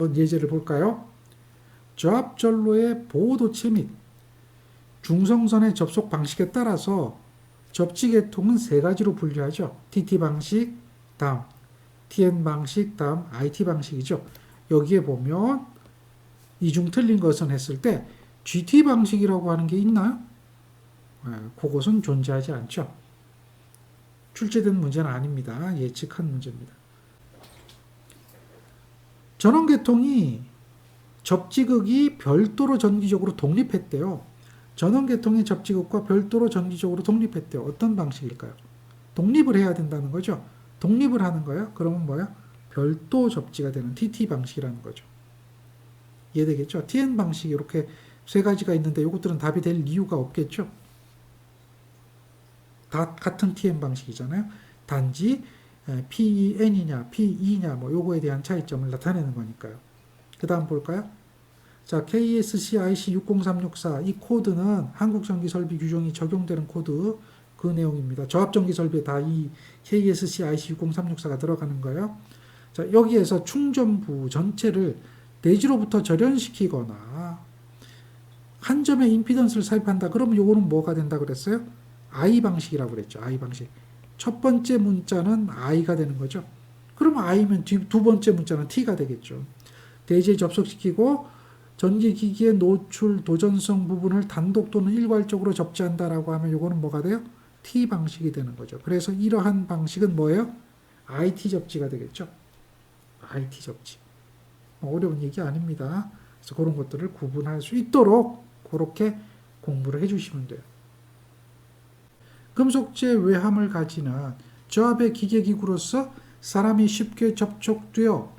한번 예제를 볼까요? 저압전로의 보호도체 및 중성선의 접속 방식에 따라서 접지 계통은 세 가지로 분류하죠. TT 방식, 다음 TN 방식, 다음 IT 방식이죠. 여기에 보면 이중 틀린 것은 했을 때 GT 방식이라고 하는 게 있나요? 그것은 존재하지 않죠. 출제된 문제는 아닙니다. 예측한 문제입니다. 전원계통이 접지극이 별도로 전기적으로 독립했대요. 전원계통의 접지극과 별도로 전기적으로 독립했대요. 어떤 방식일까요? 독립을 해야 된다는 거죠. 독립을 하는 거예요. 그러면 뭐야? 별도 접지가 되는 TT 방식이라는 거죠. 이해되겠죠? TN 방식이 이렇게 세 가지가 있는데 이것들은 답이 될 이유가 없겠죠? 다 같은 TN 방식이잖아요. 단지 PEN이냐, PE냐 뭐 요거에 대한 차이점을 나타내는 거니까요. 그 다음 볼까요? 자, KSC IC 60364 이 코드는 한국전기설비 규정이 적용되는 코드 그 내용입니다. 저압전기설비에 다 이 KSC IC 60364가 들어가는 거예요. 자, 여기에서 충전부 전체를 내지로부터 절연시키거나 한 점에 임피던스를 삽입한다. 그러면 요거는 뭐가 된다 그랬어요? I 방식이라고 그랬죠. I 방식. 첫 번째 문자는 I가 되는 거죠. 그러면 I면 두 번째 문자는 T가 되겠죠. 대지에 접속시키고 전기기기의 노출 도전성 부분을 단독 또는 일괄적으로 접지한다라고 하면 요거는 뭐가 돼요? T 방식이 되는 거죠. 그래서 이러한 방식은 뭐예요? IT 접지가 되겠죠. IT 접지. 어려운 얘기 아닙니다. 그래서 그런 것들을 구분할 수 있도록 그렇게 공부를 해주시면 돼요. 금속재 외함을 가지는 저압의 기계기구로서 사람이 쉽게 접촉되어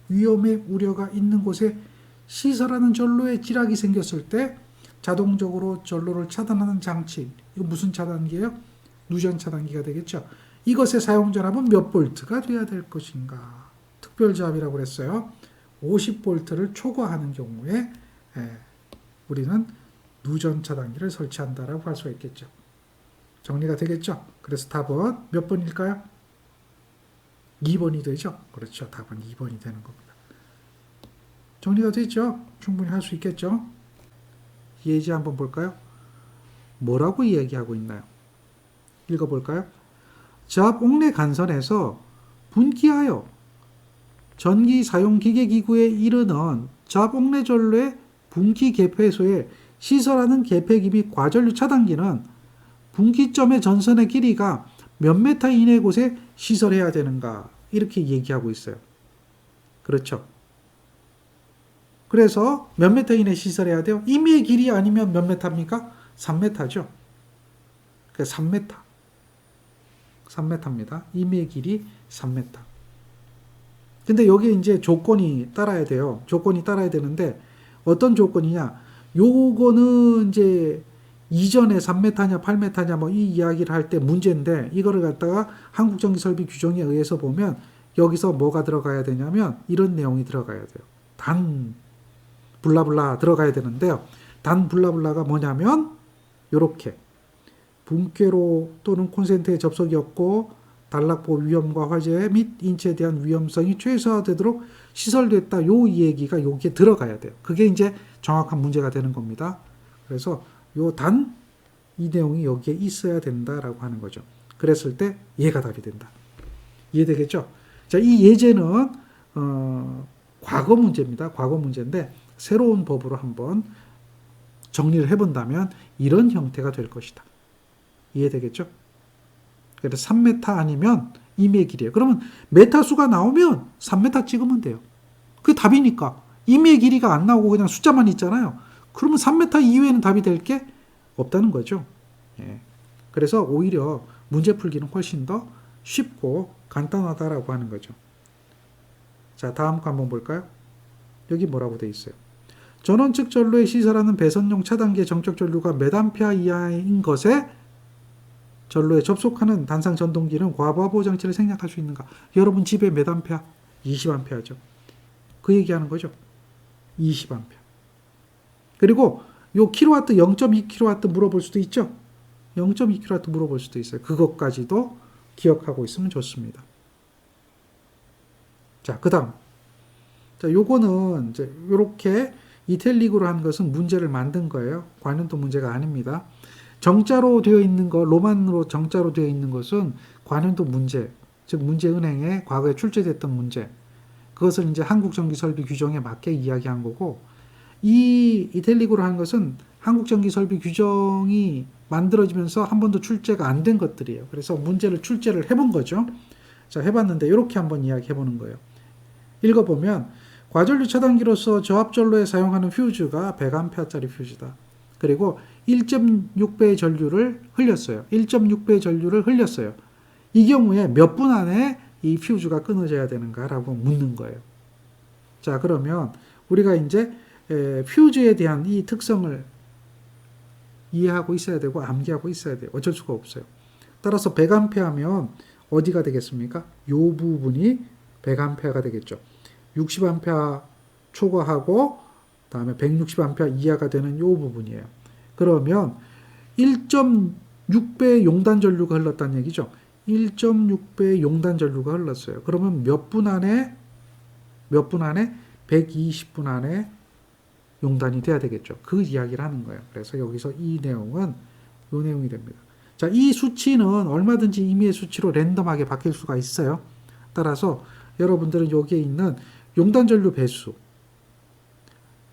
위험의 우려가 있는 곳에 시설하는 전로에 찌락이 생겼을 때 자동적으로 전로를 차단하는 장치, 이거 무슨 차단기예요? 누전 차단기가 되겠죠. 이것의 사용 전압은 몇 볼트가 돼야 될 것인가? 특별 저압이라고 그랬어요. 50볼트를 초과하는 경우에 우리는 누전 차단기를 설치한다라고 할 수가 있겠죠. 정리가 되겠죠? 그래서 답은 몇 번일까요? 2번이 되죠? 그렇죠. 답은 2번이 되는 겁니다. 정리가 됐죠? 충분히 할 수 있겠죠? 예제 한번 볼까요? 뭐라고 이야기하고 있나요? 읽어볼까요? 저압 옥내 간선에서 분기하여 전기 사용 기계기구에 이르는 저압 옥내 전로의 분기 개폐소에 시설하는 개폐기 및 과전류 차단기는 분기점의 전선의 길이가 몇 메타 이내 곳에 시설해야 되는가 이렇게 얘기하고 있어요. 그렇죠. 그래서 몇 메타 이내 시설해야 돼요? 임의의 길이 아니면 몇 메타입니까? 3메타죠. 그러니까 3메타. 3메타입니다. 임의의 길이 3메타. 근데 여기 이제 조건이 따라야 돼요. 조건이 따라야 되는데 어떤 조건이냐? 요거는 이제 이전에 3메타냐 8메타냐 뭐 이 이야기를 할 때 문제인데 이거를 갖다가 한국전기설비 규정에 의해서 보면 여기서 뭐가 들어가야 되냐면 이런 내용이 들어가야 돼요. 단 블라블라 들어가야 되는데요. 단 블라블라가 뭐냐면 요렇게 분쇄로 또는 콘센트의 접속이 없고 단락보 위험과 화재 및 인체에 대한 위험성이 최소화되도록 시설됐다. 요 얘기가 여기에 들어가야 돼요. 그게 이제 정확한 문제가 되는 겁니다. 그래서 요 단 이 내용이 여기에 있어야 된다라고 하는 거죠. 그랬을 때 얘가 답이 된다. 이해되겠죠? 자, 이 예제는 과거 문제입니다. 과거 문제인데 새로운 법으로 한번 정리를 해본다면 이런 형태가 될 것이다. 이해되겠죠? 그래서 3메타 아니면 2의 길이에요. 그러면 메타 수가 나오면 3메타 찍으면 돼요. 그게 답이니까. 2의 길이가 안 나오고 그냥 숫자만 있잖아요. 그러면 3메타 이외에는 답이 될 게 없다는 거죠. 예. 그래서 오히려 문제 풀기는 훨씬 더 쉽고 간단하다라고 하는 거죠. 자, 다음 거 한번 볼까요? 여기 뭐라고 돼 있어요? 전원 측 전로에 시설하는 배선용 차단기의 정적 전류가 몇 암페어 이하인 것에 전로에 접속하는 단상 전동기는 과부하 보호 장치를 생략할 수 있는가? 여러분 집에 몇 암페어? 20암페어죠. 그 얘기하는 거죠. 20암페어. 그리고 요 킬로와트 0.2킬로와트 물어볼 수도 있죠. 0.2킬로와트 물어볼 수도 있어요. 그것까지도 기억하고 있으면 좋습니다. 자, 그 다음 자, 요거는 이제 요렇게 이탈릭으로 한 것은 문제를 만든 거예요. 관연도 문제가 아닙니다. 정자로 되어 있는 거, 로만으로 정자로 되어 있는 것은 관연도 문제, 즉 문제은행에 과거에 출제됐던 문제. 그것을 이제 한국전기설비 규정에 맞게 이야기한 거고, 이 이탈릭으로 한 것은 한국전기설비 규정이 만들어지면서 한 번도 출제가 안 된 것들이에요. 그래서 문제를 출제를 해본 거죠. 자, 해봤는데 이렇게 한번 이야기해보는 거예요. 읽어보면 과전류 차단기로서 저압전로에 사용하는 퓨즈가 100A짜리 퓨즈다. 그리고 1.6배의 전류를 흘렸어요. 1.6배의 전류를 흘렸어요. 이 경우에 몇 분 안에 이 퓨즈가 끊어져야 되는가라고 묻는 거예요. 자, 그러면 우리가 이제 퓨즈에 대한 이 특성을 이해하고 있어야 되고 암기하고 있어야 돼요. 어쩔 수가 없어요. 따라서 100A 하면 어디가 되겠습니까? 이 부분이 100A가 되겠죠. 60A 초과하고 다음에 160A 이하가 되는 이 부분이에요. 그러면 1.6배의 용단 전류가 흘렀다는 얘기죠. 1.6배의 용단 전류가 흘렀어요. 그러면 몇 분 안에 120분 안에 용단이 돼야 되겠죠. 그 이야기를 하는 거예요. 그래서 여기서 이 내용은 이 내용이 됩니다. 자, 이 수치는 얼마든지 임의의 수치로 랜덤하게 바뀔 수가 있어요. 따라서 여러분들은 여기에 있는 용단 전류 배수,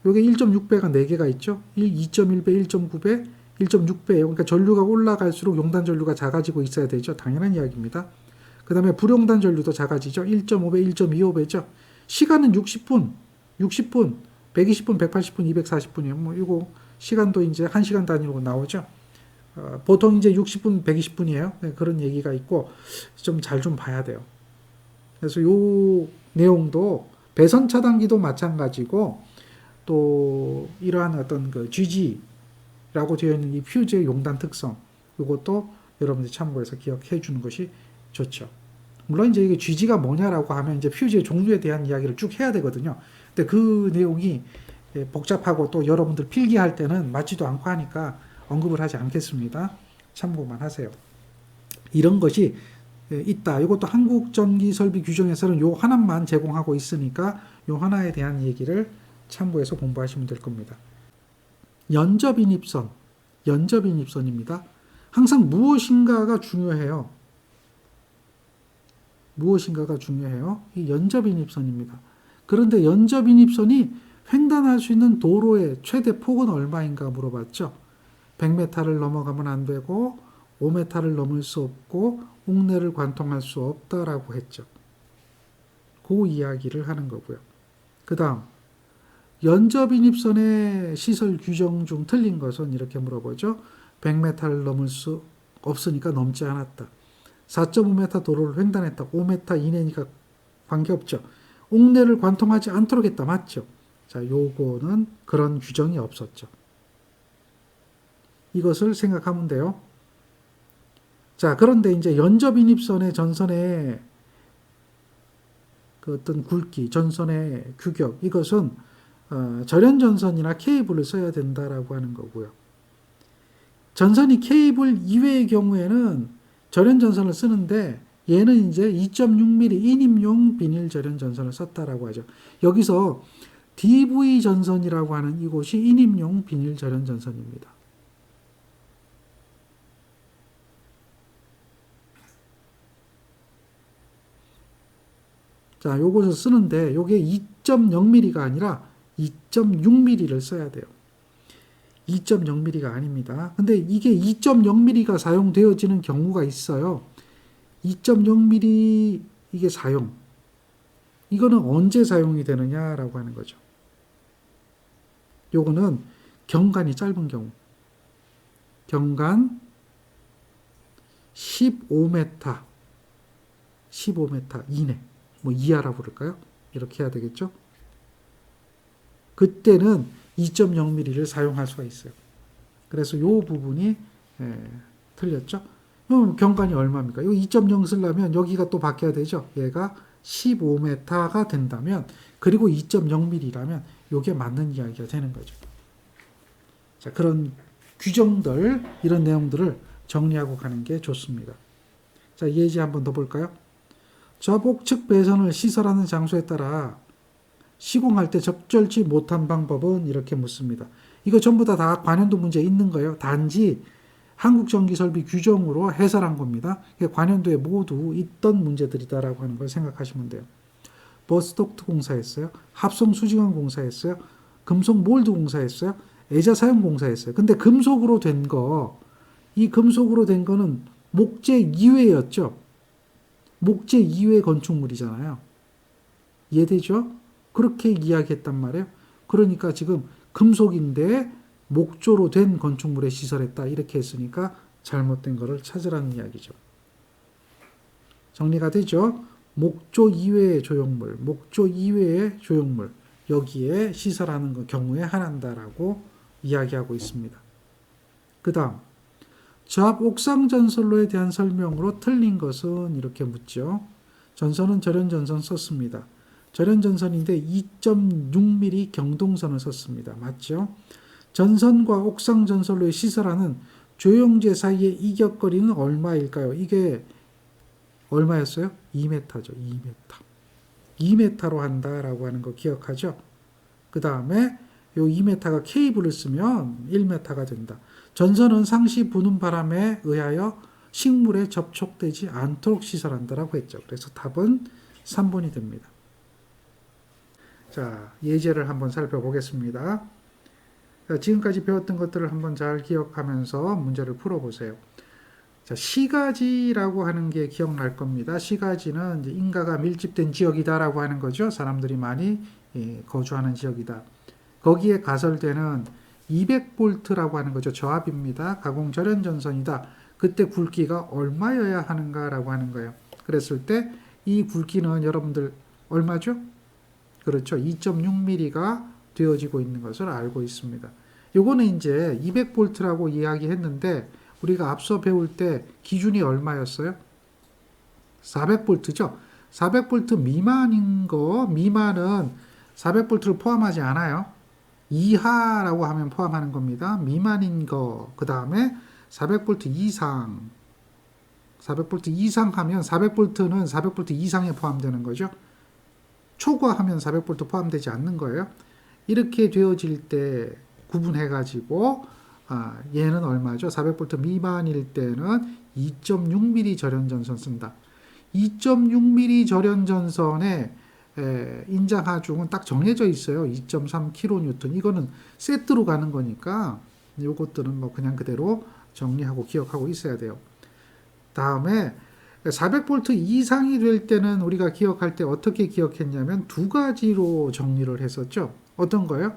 여기 1.6배가 4개가 있죠. 2.1배, 1.9배, 1.6배예요. 그러니까 전류가 올라갈수록 용단 전류가 작아지고 있어야 되죠. 당연한 이야기입니다. 그 다음에 불용단 전류도 작아지죠. 1.5배, 1.25배죠. 시간은 60분, 120분, 180분, 240분이에요. 뭐 이거 시간도 이제 1시간 단위로 나오죠. 보통 이제 60분, 120분이에요. 네, 그런 얘기가 있고 좀 잘 좀 봐야 돼요. 그래서 요 내용도 배선 차단기도 마찬가지고 또 이러한 어떤 그 GG라고 되어 있는 이 퓨즈의 용단 특성, 이것도 여러분들이 참고해서 기억해 주는 것이 좋죠. 물론 이제 이게 GG가 뭐냐라고 하면 이제 퓨즈의 종류에 대한 이야기를 쭉 해야 되거든요. 근데 그 내용이 복잡하고 또 여러분들 필기할 때는 맞지도 않고 하니까 언급을 하지 않겠습니다. 참고만 하세요. 이런 것이 있다. 이것도 한국전기설비 규정에서는 요 하나만 제공하고 있으니까 요 하나에 대한 얘기를 참고해서 공부하시면 될 겁니다. 연접인입선입니다. 항상 무엇인가가 중요해요. 이 연접인입선입니다. 그런데 연접인입선이 횡단할 수 있는 도로의 최대 폭은 얼마인가 물어봤죠. 100m를 넘어가면 안 되고 5m를 넘을 수 없고 옥내를 관통할 수 없다라고 했죠. 그 이야기를 하는 거고요. 그 다음 연접인입선의 시설 규정 중 틀린 것은 이렇게 물어보죠. 100m를 넘을 수 없으니까 넘지 않았다. 4.5m 도로를 횡단했다. 5m 이내니까 관계없죠. 옥내를 관통하지 않도록 했다. 맞죠? 자, 요거는 그런 규정이 없었죠. 이것을 생각하면 돼요. 자, 그런데 이제 연접인입선의 전선의 그 어떤 굵기, 전선의 규격, 이것은 절연전선이나 케이블을 써야 된다라고 하는 거고요. 전선이 케이블 이외의 경우에는 절연전선을 쓰는데 얘는 이제 2.6mm 인입용 비닐 절연전선을 썼다라고 하죠. 여기서 DV 전선이라고 하는 이곳이 인입용 비닐 절연전선입니다. 자, 요것을 쓰는데 요게 2.0mm가 아니라 2.6mm를 써야 돼요. 2.0mm가 아닙니다. 근데 이게 2.0mm가 사용되어지는 경우가 있어요. 2.0mm 이게 사용. 이거는 언제 사용이 되느냐라고 하는 거죠. 요거는 경간이 짧은 경우. 경간 15m 이내. 뭐 이하라 부를까요? 이렇게 해야 되겠죠? 그때는 2.0mm를 사용할 수가 있어요. 그래서 이 부분이 틀렸죠? 그럼 경간이 얼마입니까? 이 2.0 쓰려면 여기가 또 바뀌어야 되죠? 얘가 15m가 된다면 그리고 2.0mm라면 이게 맞는 이야기가 되는 거죠. 자, 그런 규정들, 이런 내용들을 정리하고 가는 게 좋습니다. 자, 예제 한번 더 볼까요? 저복측 배선을 시설하는 장소에 따라 시공할 때 적절치 못한 방법은 이렇게 묻습니다. 이거 전부 다 관연도 문제 있는 거예요. 단지 한국전기설비 규정으로 해설한 겁니다. 관연도에 모두 있던 문제들이다라고 하는 걸 생각하시면 돼요. 버스덕트 공사했어요. 합성 수지관 공사했어요. 금속 몰드 공사했어요. 애자 사용 공사했어요. 근데 금속으로 된 거, 이 금속으로 된 거는 목재 이외였죠. 목재 이외 건축물이잖아요. 이해되죠? 그렇게 이야기했단 말이에요. 그러니까 지금 금속인데 목조로 된 건축물에 시설했다. 이렇게 했으니까 잘못된 거를 찾으라는 이야기죠. 정리가 되죠? 목조 이외의 조형물, 목조 이외의 조형물, 여기에 시설하는 경우에 한한다라고 이야기하고 있습니다. 그 다음, 저압 옥상 전선로에 대한 설명으로 틀린 것은 이렇게 묻죠. 전선은 절연전선 썼습니다. 절연전선인데 2.6mm 경동선을 썼습니다. 맞죠? 전선과 옥상 전선로에 시설하는 조형제 사이의 이격거리는 얼마일까요? 이게 얼마였어요? 2m죠. 2m. 2m로 한다라고 하는 거 기억하죠? 그 다음에 요 2m가 케이블을 쓰면 1m가 된다. 전선은 상시 부는 바람에 의하여 식물에 접촉되지 않도록 시설한다라고 했죠. 그래서 답은 3번이 됩니다. 자, 예제를 한번 살펴보겠습니다. 자, 지금까지 배웠던 것들을 한번 잘 기억하면서 문제를 풀어보세요. 자, 시가지라고 하는 게 기억날 겁니다. 시가지는 이제 인가가 밀집된 지역이다라고 하는 거죠. 사람들이 많이 거주하는 지역이다. 거기에 가설되는 200볼트라고 하는 거죠. 저압입니다. 가공 절연 전선이다. 그때 굵기가 얼마여야 하는가라고 하는 거예요. 그랬을 때 이 굵기는 여러분들 얼마죠? 그렇죠. 2.6mm가 되어지고 있는 것을 알고 있습니다. 요거는 이제 200볼트라고 이야기했는데 우리가 앞서 배울 때 기준이 얼마였어요? 400볼트죠. 400볼트 미만인 거, 미만은 400볼트를 포함하지 않아요. 이하라고 하면 포함하는 겁니다. 미만인 거, 그 다음에 400볼트 이상, 400볼트 이상 하면 400볼트는 400볼트 이상에 포함되는 거죠. 초과하면 400볼트 포함되지 않는 거예요. 이렇게 되어질 때 구분해가지고 얘는 얼마죠? 400볼트 미만일 때는 2.6mm 절연전선 쓴다. 2.6mm 절연전선에 인장하중은 딱 정해져 있어요. 2.3kN. 이거는 세트로 가는 거니까 이것들은 뭐 그냥 그대로 정리하고 기억하고 있어야 돼요. 다음에 400볼트 이상이 될 때는 우리가 기억할 때 어떻게 기억했냐면 두 가지로 정리를 했었죠. 어떤 거요?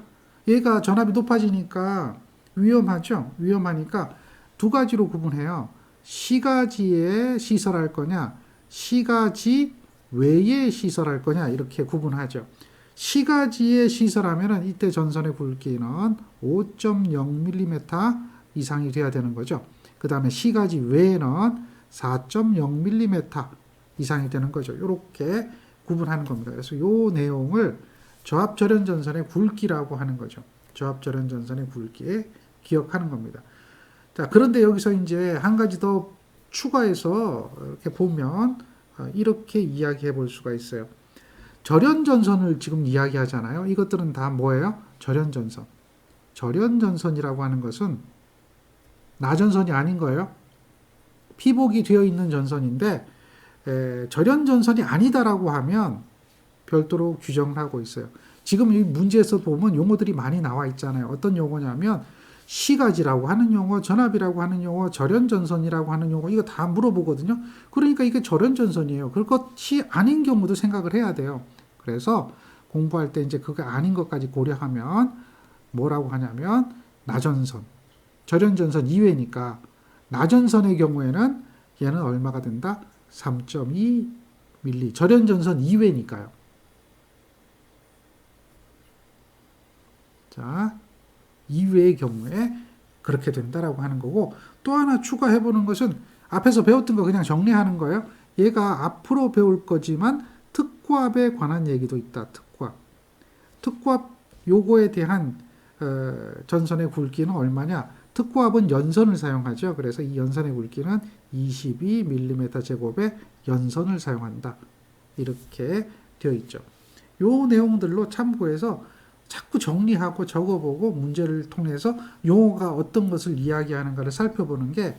얘가 전압이 높아지니까 위험하죠. 위험하니까 두 가지로 구분해요. 시가지에 시설할 거냐, 시가지 외에 시설할 거냐 이렇게 구분하죠. 시가지에 시설하면은 이때 전선의 굵기는 5.0mm 이상이 돼야 되는 거죠. 그 다음에 시가지 외에는 4.0mm 이상이 되는 거죠. 이렇게 구분하는 겁니다. 그래서 이 내용을 저압절연전선의 굵기라고 하는 거죠. 저압절연전선의 굵기에 기억하는 겁니다. 자, 그런데 여기서 이제 한 가지 더 추가해서 이렇게 보면 이렇게 이야기해 볼 수가 있어요. 절연전선을 지금 이야기하잖아요. 이것들은 다 뭐예요? 절연전선. 절연전선이라고 하는 것은 나전선이 아닌 거예요. 피복이 되어 있는 전선인데 절연전선이 아니다라고 하면 별도로 규정을 하고 있어요. 지금 이 문제에서 보면 용어들이 많이 나와 있잖아요. 어떤 용어냐면 시가지라고 하는 용어, 전압이라고 하는 용어, 절연전선이라고 하는 용어 이거 다 물어보거든요. 그러니까 이게 절연전선이에요. 그것이 아닌 경우도 생각을 해야 돼요. 그래서 공부할 때 이제 그거 아닌 것까지 고려하면 뭐라고 하냐면 나전선, 절연전선 이외니까 나전선의 경우에는 얘는 얼마가 된다? 3.2mm. 절연전선 이외니까요. 자, 이외의 경우에 그렇게 된다라고 하는 거고 또 하나 추가해보는 것은 앞에서 배웠던 거 그냥 정리하는 거예요. 얘가 앞으로 배울 거지만 특구압에 관한 얘기도 있다. 특구압. 특구압 요거에 대한 전선의 굵기는 얼마냐? 특구압은 연선을 사용하죠. 그래서 이 연선의 굵기는 22mm 제곱의 연선을 사용한다. 이렇게 되어 있죠. 요 내용들로 참고해서 자꾸 정리하고 적어보고 문제를 통해서 용어가 어떤 것을 이야기하는가를 살펴보는 게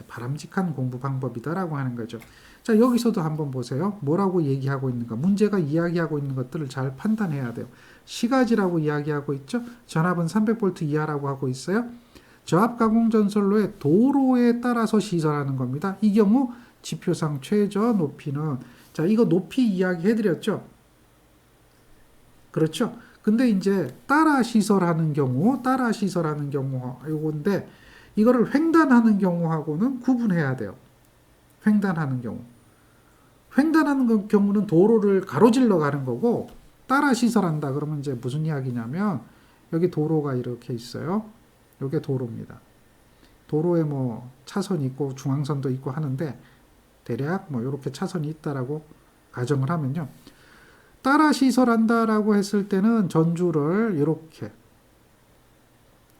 바람직한 공부 방법이다라고 하는 거죠. 자, 여기서도 한번 보세요. 뭐라고 얘기하고 있는가? 문제가 이야기하고 있는 것들을 잘 판단해야 돼요. 시가지라고 이야기하고 있죠. 전압은 300V 이하라고 하고 있어요. 저압 가공 전선로의 도로에 따라서 시설하는 겁니다. 이 경우 지표상 최저 높이는, 자, 이거 높이 이야기 해드렸죠. 그렇죠. 근데 이제 따라 시설하는 경우 요건데, 이거를 횡단하는 경우하고는 구분해야 돼요. 횡단하는 경우. 횡단하는 경우는 도로를 가로질러 가는 거고, 따라 시설한다 그러면 이제 무슨 이야기냐면, 여기 도로가 이렇게 있어요. 이게 도로입니다. 도로에 뭐 차선이 있고 중앙선도 있고 하는데, 대략 뭐 이렇게 차선이 있다라고 가정을 하면요. 따라 시설한다라고 했을 때는 전주를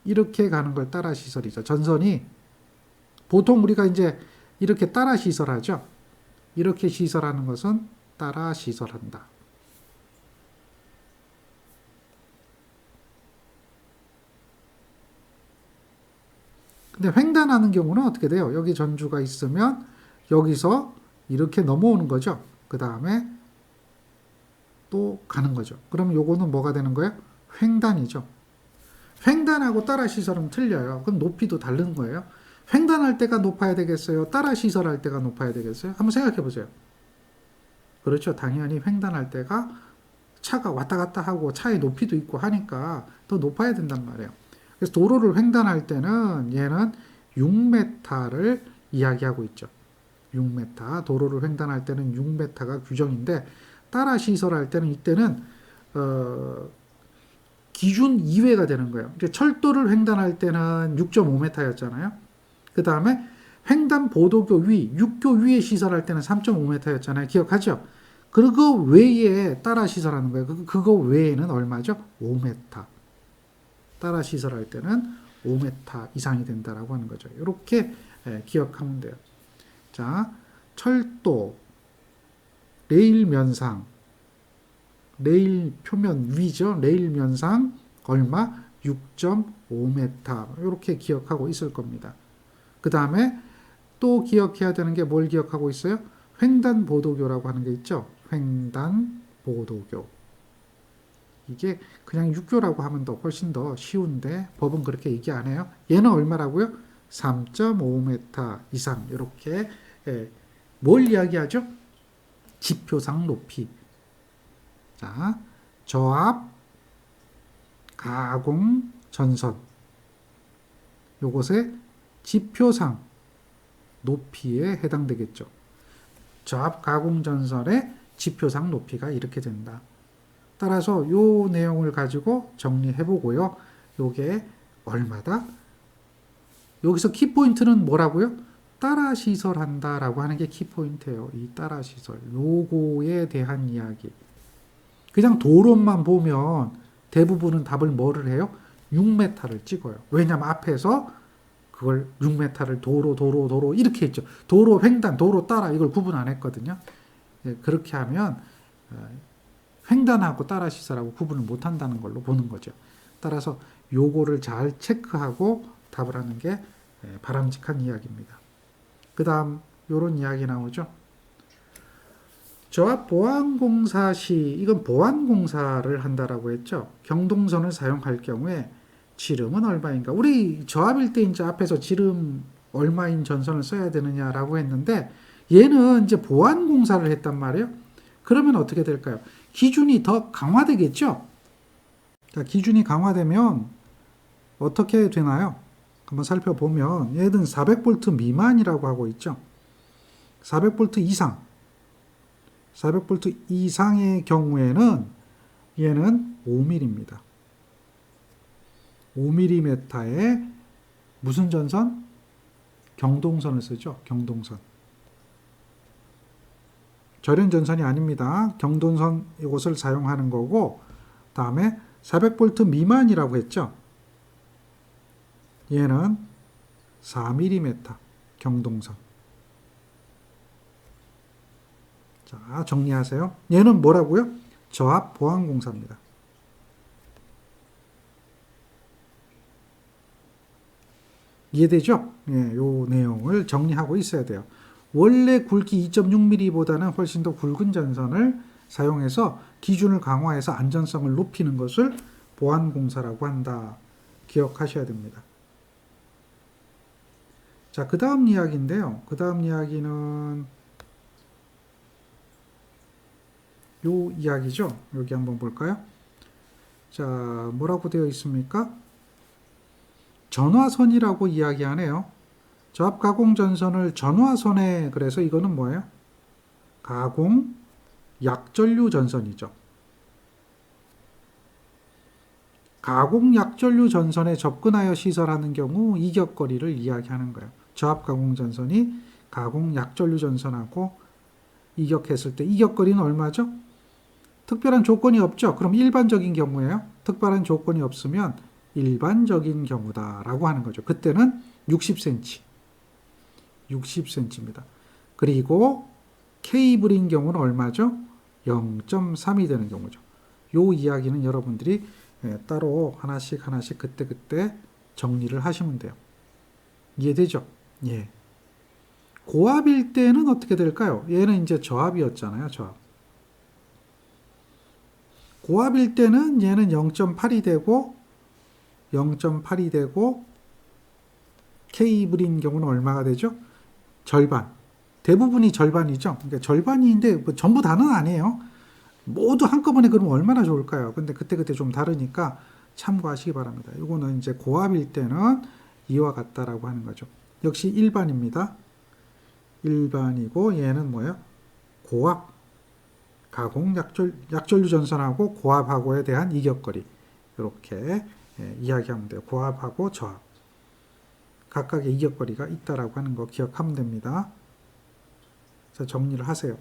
이렇게 가는 걸 따라 시설이죠. 전선이 보통 우리가 이제 이렇게 따라 시설하죠. 이렇게 시설하는 것은 따라 시설한다. 근데 횡단하는 경우는 어떻게 돼요? 여기 전주가 있으면 여기서 이렇게 넘어오는 거죠. 그 다음에 또 가는 거죠. 그럼 요거는 뭐가 되는 거예요? 횡단이죠. 횡단하고 따라 시설은 틀려요. 그럼 높이도 다른 거예요. 횡단할 때가 높아야 되겠어요? 따라 시설할 때가 높아야 되겠어요? 한번 생각해 보세요. 그렇죠. 당연히 횡단할 때가 차가 왔다 갔다 하고 차의 높이도 있고 하니까 더 높아야 된단 말이에요. 그래서 도로를 횡단할 때는 얘는 6m를 이야기하고 있죠. 6m. 도로를 횡단할 때는 6m가 규정인데, 따라 시설할 때는 이때는 기준 이외가 되는 거예요. 철도를 횡단할 때는 6.5m였잖아요. 그 다음에 횡단 보도교 위, 육교 위에 시설할 때는 3.5m였잖아요. 기억하죠? 그거 외에 따라 시설하는 거예요. 그거 외에는 얼마죠? 5m. 따라 시설할 때는 5m 이상이 된다라고 하는 거죠. 이렇게 기억하면 돼요. 자, 철도, 레일 면상, 레일 표면 위죠. 레일 면상 얼마? 6.5m. 이렇게 기억하고 있을 겁니다. 그 다음에 또 기억해야 되는 게 뭘 기억하고 있어요? 횡단보도교라고 하는 게 있죠. 횡단보도교. 이게 그냥 육교라고 하면 더 훨씬 더 쉬운데 법은 그렇게 얘기 안 해요. 얘는 얼마라고요? 3.5m 이상. 이렇게 뭘 이야기하죠? 지표상 높이. 자, 저압, 가공, 전선. 요것의 지표상 높이에 해당되겠죠. 저압, 가공, 전선의 지표상 높이가 이렇게 된다. 따라서 요 내용을 가지고 정리해 보고요. 요게 얼마다? 여기서 키포인트는 뭐라고요? 따라 시설한다라고 하는 게 키포인트예요. 이 따라 시설. 요거에 대한 이야기. 그냥 도로만 보면 대부분은 답을 뭐를 해요? 6m를 찍어요. 왜냐면 앞에서 그걸 6m를 도로 이렇게 했죠. 도로 횡단, 도로 따라 이걸 구분 안 했거든요. 그렇게 하면 횡단하고 따라 시설하고 구분을 못 한다는 걸로 보는 거죠. 따라서 요거를 잘 체크하고 답을 하는 게 바람직한 이야기입니다. 그 다음 요런 이야기 나오죠. 저압 보완공사 시, 이건 보완공사를 한다라고 했죠. 경동선을 사용할 경우에 지름은 얼마인가? 우리 저압일 때 이제 앞에서 지름 얼마인 전선을 써야 되느냐라고 했는데, 얘는 이제 보완공사를 했단 말이에요. 그러면 어떻게 될까요? 기준이 더 강화되겠죠? 자, 기준이 강화되면 어떻게 되나요? 한번 살펴보면 얘는 400V 미만이라고 하고 있죠. 400V 이상. 400V 이상의 경우에는 얘는 5mm입니다. 5mm의 무슨 전선? 경동선을 쓰죠. 경동선. 절연 전선이 아닙니다. 경동선 이것을 사용하는 거고, 다음에 400V 미만이라고 했죠. 얘는 4mm 경동선. 자, 정리하세요. 얘는 뭐라고요? 저압 보안공사입니다. 이해되죠? 예, 요 내용을 정리하고 있어야 돼요. 원래 굵기 2.6mm보다는 훨씬 더 굵은 전선을 사용해서 기준을 강화해서 안전성을 높이는 것을 보안공사라고 한다. 기억하셔야 됩니다. 자, 그 다음 이야기인데요. 그 다음 이야기는 요 이야기죠. 여기 한번 볼까요? 자, 뭐라고 되어 있습니까? 전화선이라고 이야기하네요. 저압 가공 전선을 전화선에, 그래서 이거는 뭐예요? 가공 약전류 전선이죠. 가공 약전류 전선에 접근하여 시설하는 경우 이격거리를 이야기하는 거예요. 저압 가공 전선이 가공 약전류 전선하고 이격했을 때 이격거리는 얼마죠? 특별한 조건이 없죠. 그럼 일반적인 경우예요. 특별한 조건이 없으면 일반적인 경우다라고 하는 거죠. 그때는 60cm. 60cm입니다. 그리고 케이블인 경우는 얼마죠? 0.3이 되는 경우죠. 요 이야기는 여러분들이 따로 하나씩 그때 정리를 하시면 돼요. 이해되죠? 예. 고압일 때는 어떻게 될까요? 얘는 이제 저압이었잖아요. 저압. 고압일 때는 얘는 0.8이 되고 케이블인 경우는 얼마가 되죠? 절반. 대부분이 절반이죠. 그러니까 절반인데 뭐 전부 다는 아니에요. 모두 한꺼번에 그러면 얼마나 좋을까요? 근데 그때 좀 다르니까 참고하시기 바랍니다. 이거는 이제 고압일 때는 이와 같다라고 하는 거죠. 역시 일반입니다. 일반이고 얘는 뭐예요? 고압. 가공 약전류 전선하고 고압하고에 대한 이격거리. 이렇게 이야기하면 돼요. 고압하고 저압. 각각의 이격거리가 있다라고 하는 거 기억하면 됩니다. 자, 정리를 하세요.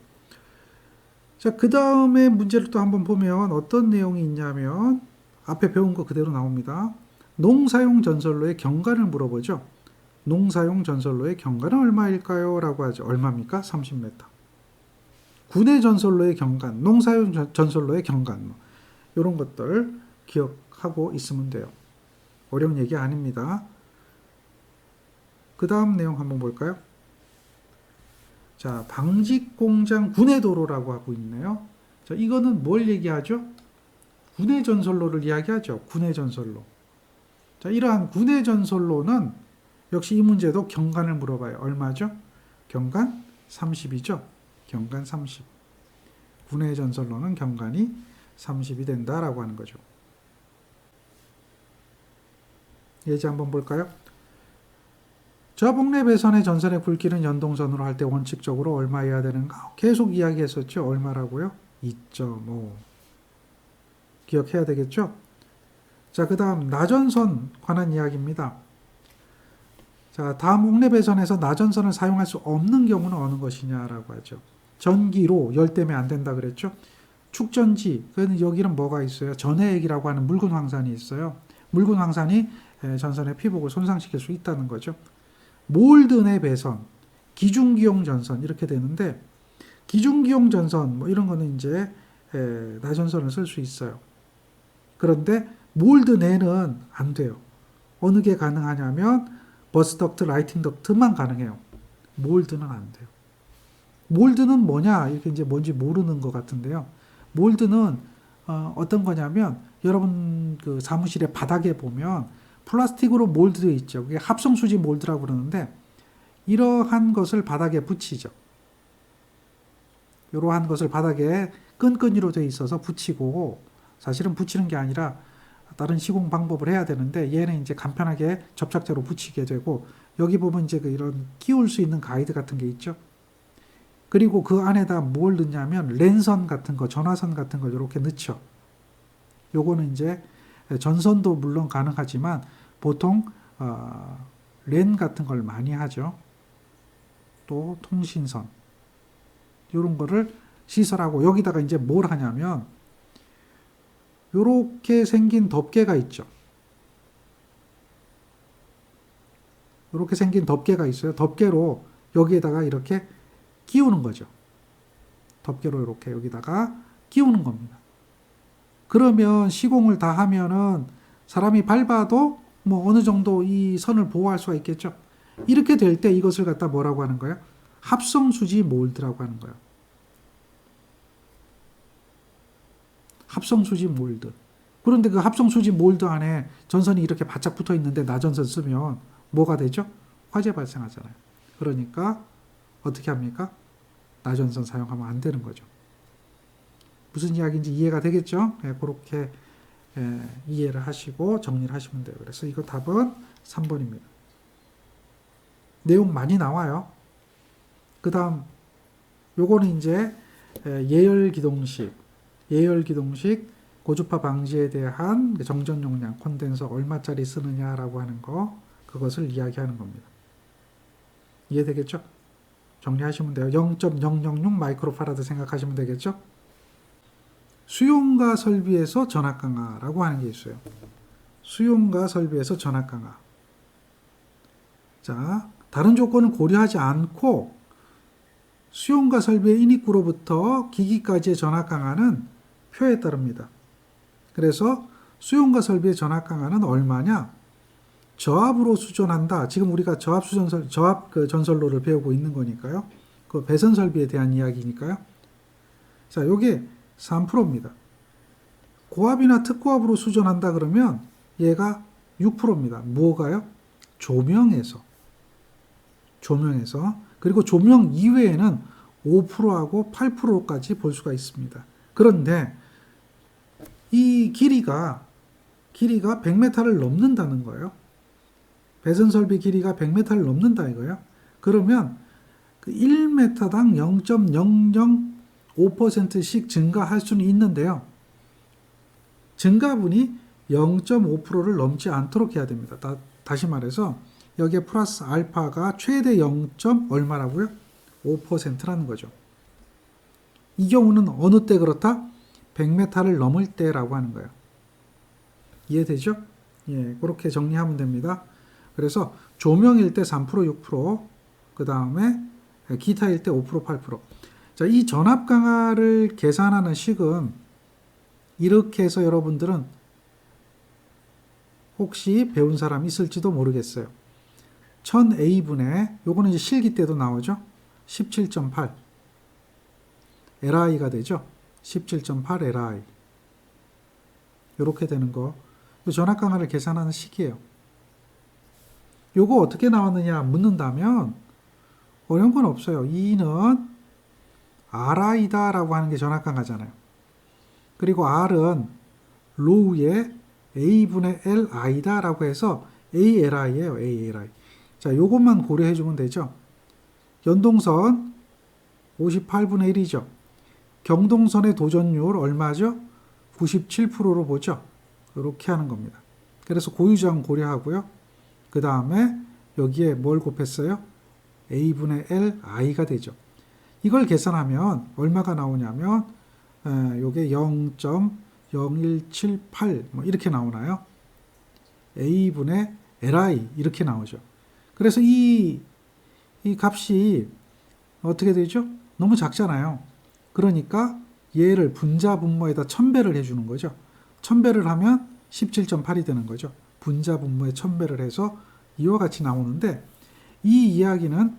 자, 그 다음에 문제를 또 한번 보면 어떤 내용이 있냐면 앞에 배운 거 그대로 나옵니다. 농사용 전선로의 경관을 물어보죠. 농사용 전선로의 경관은 얼마일까요? 라고 하죠. 얼마입니까? 30m. 군내 전선로의 경관, 농사용 전선로의 경관, 이런 것들 기억하고 있으면 돼요. 어려운 얘기 아닙니다. 그 다음 내용 한번 볼까요? 자, 방직공장 군내도로라고 하고 있네요. 자, 이거는 뭘 얘기하죠? 군내 전선로를 이야기하죠. 군내 전선로. 자, 이러한 군내 전선로는 역시 이 문제도 경관을 물어봐요. 얼마죠? 경관 30이죠. 경관 30. 군내 전선로는 경관이 30이 된다라고 하는 거죠. 예제 한번 볼까요? 저봉내 배선의 전선의 굵기는 연동선으로 할 때 원칙적으로 얼마여야 되는가? 계속 이야기했었죠. 얼마라고요? 2.5. 기억해야 되겠죠? 자, 그 다음 나전선 관한 이야기입니다. 자, 다음 옥내 배선에서 나전선을 사용할 수 없는 경우는 어느 것이냐라고 하죠. 전기로 열 때문에 안 된다 그랬죠? 축전지, 여기는 뭐가 있어요? 전해액이라고 하는 묽은 황산이 있어요. 묽은 황산이 전선의 피복을 손상시킬 수 있다는 거죠. 몰드내 배선, 기중기용 전선 이렇게 되는데 기중기용 전선 뭐 이런 거는 이제 나전선을 쓸 수 있어요. 그런데 몰드내는 안 돼요. 어느 게 가능하냐면 버스덕트, 라이팅 덕트만 가능해요. 몰드는 안 돼요. 몰드는 뭐냐? 이렇게 이제 뭔지 모르는 것 같은데요. 몰드는 어떤 거냐면 여러분 그 사무실의 바닥에 보면 플라스틱으로 몰드되어 있죠. 그게 합성수지 몰드라고 그러는데 이러한 것을 바닥에 붙이죠. 이러한 것을 바닥에 끈끈이로 되어 있어서 붙이고 사실은 붙이는 게 아니라 다른 시공 방법을 해야 되는데 얘는 이제 간편하게 접착제로 붙이게 되고 여기 보면 이제 이런 끼울 수 있는 가이드 같은 게 있죠. 그리고 그 안에다 뭘 넣냐면 랜선 같은 거, 전화선 같은 걸 이렇게 넣죠. 요거는 이제 전선도 물론 가능하지만 보통 랜 같은 걸 많이 하죠. 또 통신선 이런 거를 시설하고 여기다가 이제 뭘 하냐면 요렇게 생긴 덮개가 있죠. 요렇게 생긴 덮개가 있어요. 덮개로 여기에다가 이렇게 끼우는 거죠. 덮개로 이렇게 여기다가 끼우는 겁니다. 그러면 시공을 다 하면은 사람이 밟아도 뭐 어느 정도 이 선을 보호할 수가 있겠죠. 이렇게 될 때 이것을 갖다 뭐라고 하는 거예요? 합성수지 몰드라고 하는 거예요. 합성수지 몰드. 그런데 그 합성수지 몰드 안에 전선이 이렇게 바짝 붙어 있는데 나전선 쓰면 뭐가 되죠? 화재 발생하잖아요. 그러니까 어떻게 합니까? 나전선 사용하면 안 되는 거죠. 무슨 이야기인지 이해가 되겠죠? 네, 그렇게 이해를 하시고 정리를 하시면 돼요. 그래서 이거 답은 3번입니다. 내용 많이 나와요. 그 다음 요거는 이제 예열기동식 고주파 방지에 대한 정전 용량 콘덴서 얼마짜리 쓰느냐라고 하는 거, 그것을 이야기하는 겁니다. 이해되겠죠? 정리하시면 돼요. 0.006 마이크로파라드 생각하시면 되겠죠? 수용과 설비에서 전압 강화라고 하는 게 있어요. 수용과 설비에서 전압 강화. 자, 다른 조건을 고려하지 않고 수용과 설비의 인입구로부터 기기까지의 전압 강화는 표에 따릅니다. 그래서 수용과 설비의 전압 강화는 얼마냐? 저압으로 수전한다. 지금 우리가 저압 그 전선로를 배우고 있는 거니까요. 그 배선 설비에 대한 이야기니까요. 자, 요게 3%입니다. 고압이나 특고압으로 수전한다 그러면 얘가 6%입니다. 뭐가요? 조명에서. 그리고 조명 이외에는 5%하고 8%까지 볼 수가 있습니다. 그런데 이 길이가 100m를 넘는다는 거예요. 배선 설비 길이가 100m를 넘는다 이거예요. 그러면 그 1m당 0.005%씩 증가할 수는 있는데요. 증가분이 0.5%를 넘지 않도록 해야 됩니다. 다시 말해서 여기에 플러스 알파가 최대 0. 얼마라고요? 5%라는 거죠. 이 경우는 어느 때 그렇다? 100m를 넘을 때라고 하는 거예요. 이해되죠? 예, 그렇게 정리하면 됩니다. 그래서 조명일 때 3%, 6%, 그 다음에 기타일 때 5%, 8%. 자, 이 전압 강화를 계산하는 식은 이렇게 해서 여러분들은 혹시 배운 사람 있을지도 모르겠어요. 1000A분의, 요거는 이제 실기 때도 나오죠. 17.8 LI가 되죠. 17.8 LI. 요렇게 되는 거. 전압 강화를 계산하는 식이에요. 요거 어떻게 나왔느냐 묻는다면 어려운 건 없어요. E는 RI다 라고 하는 게 전압 강화잖아요. 그리고 R은 로우의 A분의 LI다 라고 해서 ALI예요. ALI. 자, 요것만 고려해 주면 되죠. 연동선 58분의 1이죠. 경동선의 도전율 얼마죠? 97%로 보죠. 이렇게 하는 겁니다. 그래서 고유저항 고려하고요. 그 다음에 여기에 뭘 곱했어요? A분의 LI가 되죠. 이걸 계산하면 얼마가 나오냐면 요게 0.0178 뭐 이렇게 나오나요? A분의 LI 이렇게 나오죠. 그래서 이 값이 어떻게 되죠? 너무 작잖아요. 그러니까 얘를 분자 분모에다 1000배를 해주는 거죠. 1000배를 하면 17.8이 되는 거죠. 분자 분모에 1000배를 해서 이와 같이 나오는데 이 이야기는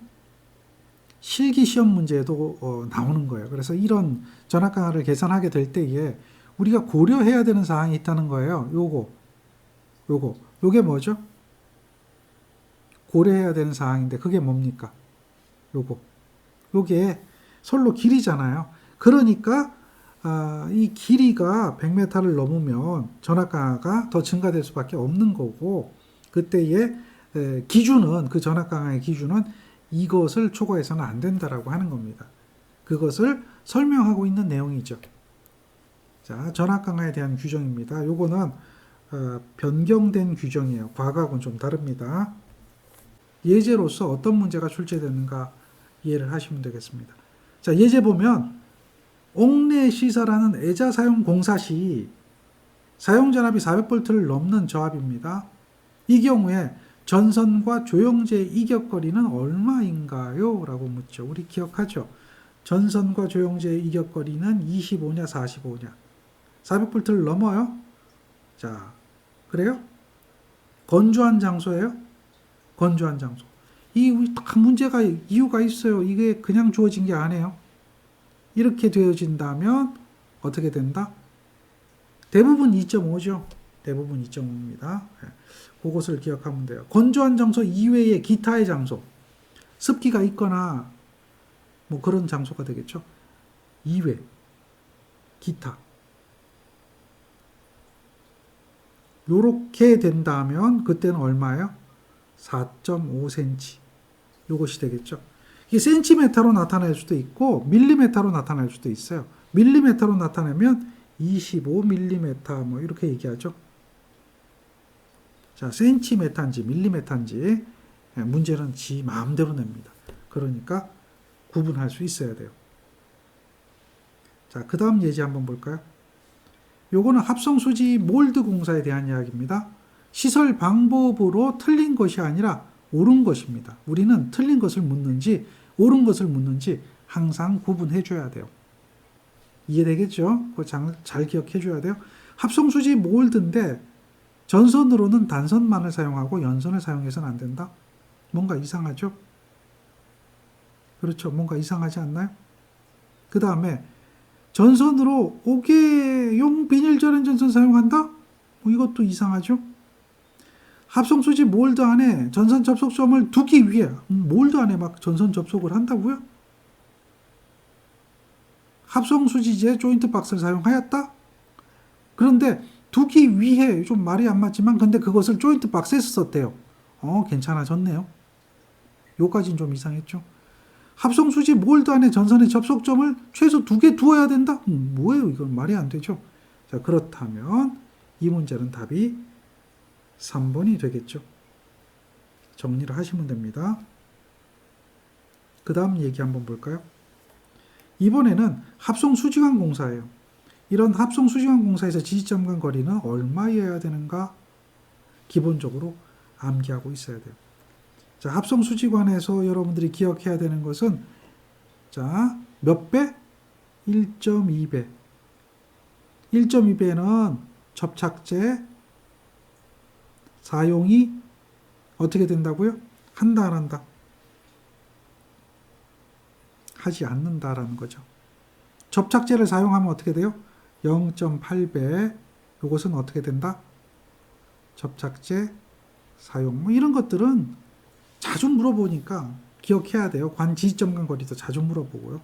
실기 시험 문제에도 나오는 거예요. 그래서 이런 전압 강화를 계산하게 될 때에 우리가 고려해야 되는 사항이 있다는 거예요. 요게 뭐죠? 고려해야 되는 사항인데 그게 뭡니까? 요게 선로 길이잖아요. 그러니까 이 길이가 100m를 넘으면 전압 강화가 더 증가될 수밖에 없는 거고, 그때의 기준은, 그 전압 강화의 기준은 이것을 초과해서는 안 된다라고 하는 겁니다. 그것을 설명하고 있는 내용이죠. 자, 전압 강화에 대한 규정입니다. 요거는 변경된 규정이에요. 과거하고는 좀 다릅니다. 예제로서 어떤 문제가 출제되는가 이해를 하시면 되겠습니다. 자, 예제 보면 옥내 시설하는 애자 사용 공사 시 사용 전압이 400V를 넘는 저압입니다. 이 경우에 전선과 조영제의 이격거리는 얼마인가요? 라고 묻죠. 우리 기억하죠? 전선과 조영제의 이격거리는 25냐 45냐. 400볼트를 넘어요? 자, 그래요? 건조한 장소예요? 건조한 장소. 이 다 문제가 이유가 있어요. 이게 그냥 주어진 게 아니에요. 이렇게 되어진다면 어떻게 된다? 대부분 2.5죠. 대부분 2.5입니다. 그것을 기억하면 돼요. 건조한 장소 이외의 기타의 장소, 습기가 있거나 뭐 그런 장소가 되겠죠. 이외, 기타. 요렇게 된다면 그때는 얼마예요? 4.5cm. 요것이 되겠죠. 이게 센티미터로 나타날 수도 있고 밀리미터로 나타날 수도 있어요. 밀리미터로 나타내면 25mm 뭐 이렇게 얘기하죠. 자, 센티미터인지 밀리미터인지 문제는 지 마음대로 냅니다. 그러니까 구분할 수 있어야 돼요. 자, 그 다음 예제 한번 볼까요? 요거는 합성수지 몰드 공사에 대한 이야기입니다. 시설 방법으로 틀린 것이 아니라 옳은 것입니다. 우리는 틀린 것을 묻는지 옳은 것을 묻는지 항상 구분해 줘야 돼요. 이해되겠죠? 그거 잘 기억해 줘야 돼요. 합성수지 몰드인데 전선으로는 단선만을 사용하고 연선을 사용해서는 안 된다? 뭔가 이상하죠? 그렇죠. 뭔가 이상하지 않나요? 그 다음에 전선으로 5개용 비닐 절연 전선 사용한다? 뭐 이것도 이상하죠? 합성수지 몰드 안에 전선 접속점을 두기 위해 몰드 안에 막 전선 접속을 한다고요? 합성수지제 조인트 박스를 사용하였다? 그런데 두기 위해 좀 말이 안 맞지만 근데 그것을 조인트 박스에서 썼대요. 괜찮아졌네요. 요까지는 좀 이상했죠. 합성수지 몰드 안에 전선의 접속점을 최소 2개 두어야 된다? 뭐예요? 이건 말이 안 되죠. 자, 그렇다면 이 문제는 답이 3번이 되겠죠. 정리를 하시면 됩니다. 그 다음 얘기 한번 볼까요? 이번에는 합성수지관 공사예요. 이런 합성수지관 공사에서 지지점 간 거리는 얼마여야 되는가? 기본적으로 암기하고 있어야 돼요. 자, 합성수지관에서 여러분들이 기억해야 되는 것은 자, 몇 배? 1.2배. 1.2배는 접착제 사용이 어떻게 된다고요? 한다, 안 한다? 하지 않는다라는 거죠. 접착제를 사용하면 어떻게 돼요? 0.8배. 이것은 어떻게 된다? 접착제 사용. 뭐 이런 것들은 자주 물어보니까 기억해야 돼요. 관 지지점 간 거리도 자주 물어보고요.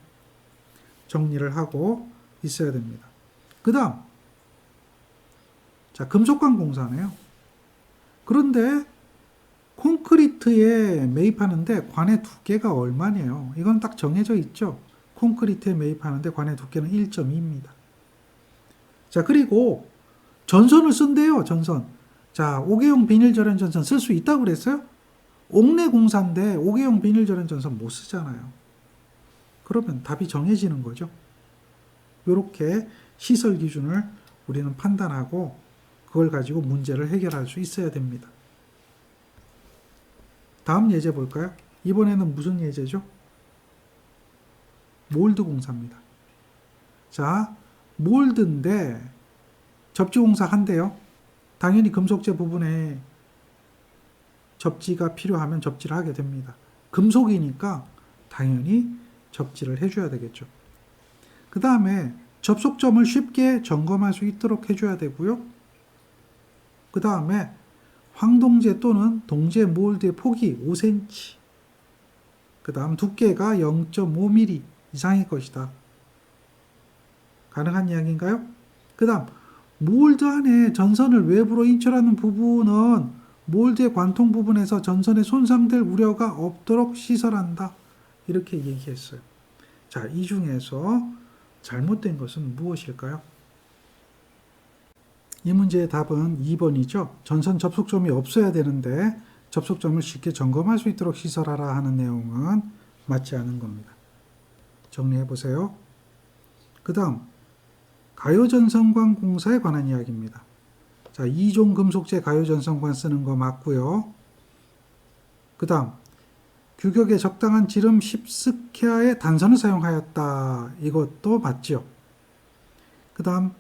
정리를 하고 있어야 됩니다. 그 다음, 자, 금속관 공사네요. 그런데 콘크리트에 매입하는데 관의 두께가 얼마네요. 이건 딱 정해져 있죠. 콘크리트에 매입하는데 관의 두께는 1.2입니다. 자, 그리고 전선을 쓴대요. 전선. 자, 5개용 비닐 절연 전선 쓸 수 있다고 그랬어요? 옥내 공사인데 5개용 비닐 절연 전선 못 쓰잖아요. 그러면 답이 정해지는 거죠. 이렇게 시설 기준을 우리는 판단하고 그걸 가지고 문제를 해결할 수 있어야 됩니다. 다음 예제 볼까요? 이번에는 무슨 예제죠? 몰드 공사입니다. 자, 몰드인데 접지 공사 한대요. 당연히 금속재 부분에 접지가 필요하면 접지를 하게 됩니다. 금속이니까 당연히 접지를 해줘야 되겠죠. 그 다음에 접속점을 쉽게 점검할 수 있도록 해줘야 되고요. 그 다음에 황동재 또는 동재 몰드의 폭이 5cm. 그 다음 두께가 0.5mm 이상일 것이다. 가능한 이야기인가요? 그 다음 몰드 안에 전선을 외부로 인출하는 부분은 몰드의 관통 부분에서 전선에 손상될 우려가 없도록 시설한다. 이렇게 얘기했어요. 자, 이 중에서 잘못된 것은 무엇일까요? 이 문제의 답은 2번이죠. 전선 접속점이 없어야 되는데 접속점을 쉽게 점검할 수 있도록 시설하라 하는 내용은 맞지 않은 겁니다. 정리해 보세요. 그 다음 가요전선관 공사에 관한 이야기입니다. 자, 2종 금속재 가요전선관 쓰는 거 맞고요. 그 다음 규격에 적당한 지름 10스퀘어의 단선을 사용하였다. 이것도 맞죠. 그 다음